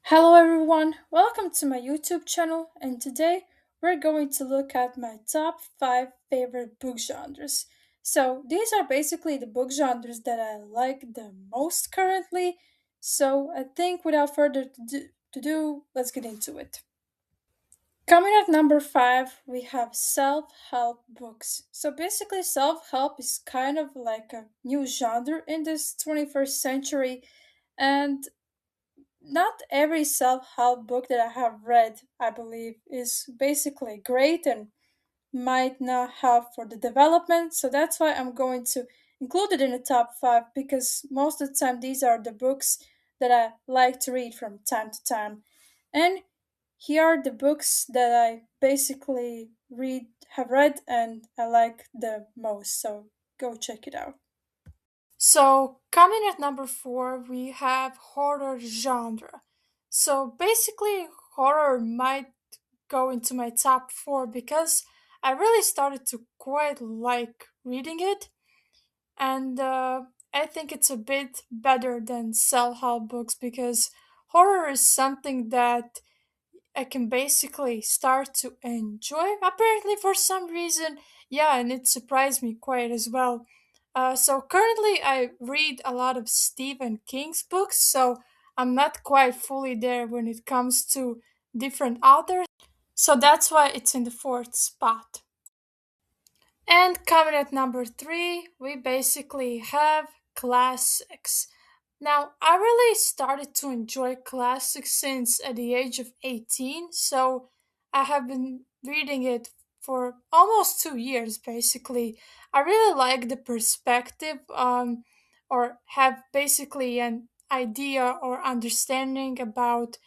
Hello everyone, welcome to my YouTube channel, and today we're going to look at my top 5 favorite book genres. So, these are basically the book genres that I like the most currently. So, I think without further to do, let's get into it. Coming at number 5, we have self help books. So, basically, self help is kind of like a new genre in this 21st century, and not every self-help book that I have read, I believe, is basically great and might not have for the development. So that's why I'm going to include it in the top 5 because most of the time these are the books that I like to read from time to time. And here are the books that I basically have read and I like the most. So go check it out. So, coming at number 4, we have horror genre. So, basically, horror might go into my top 4 because I really started to quite like reading it, and I think it's a bit better than self help books because horror is something that I can basically start to enjoy. Apparently, for some reason, yeah, and it surprised me quite as well. So currently, I read a lot of Stephen King's books, so I'm not quite fully there when it comes to different authors. So that's why it's in the fourth spot. And coming at number 3, we basically have classics. Now, I really started to enjoy classics since at the age of 18, so I have been reading it for almost 2 years basically. I really like the perspective or have basically an idea or understanding about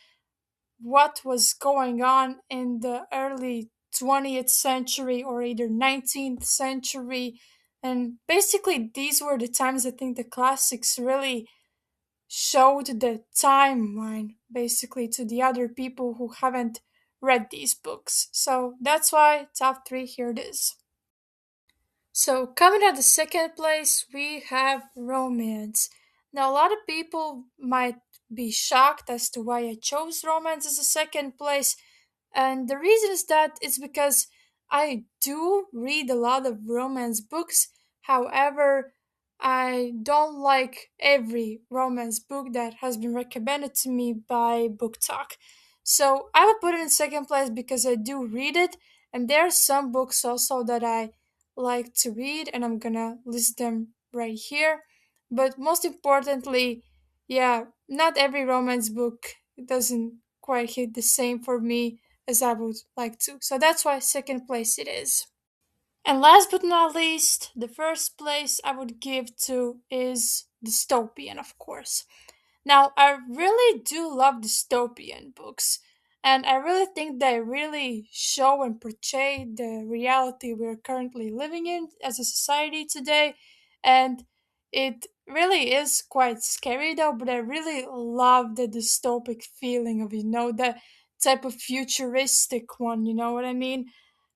what was going on in the early 20th century or either 19th century. And basically, these were the times I think the classics really showed the timeline basically to the other people who haven't read these books. So that's why top 3 here it is. So, coming at the second place, we have romance. Now, a lot of people might be shocked as to why I chose romance as a second place, and the reason is that it's because I do read a lot of romance books. However, I don't like every romance book that has been recommended to me by Book Talk. So I would put it in second place because I do read it, and there are some books also that I like to read, and I'm gonna list them right here. But most importantly, yeah, not every romance book doesn't quite hit the same for me as I would like to. So that's why second place it is. And last but not least, the first place I would give to is dystopian, of course. Now, I really do love dystopian books, and I really think they really show and portray the reality we're currently living in as a society today. And it really is quite scary though, but I really love the dystopic feeling of, the type of futuristic one, you know what I mean?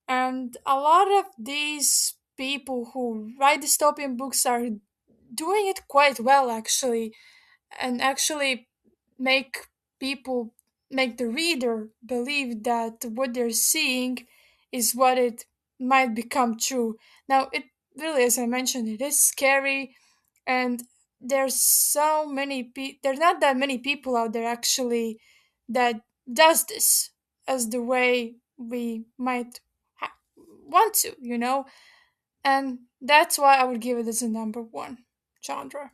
And a lot of these people who write dystopian books are doing it quite well, actually, and actually make people make the reader believe that what they're seeing is what it might become true. Now it really, as I mentioned, it is scary, and there's not that many people out there actually that does this as the way we might want to, and that's why I would give it as a number 1 genre.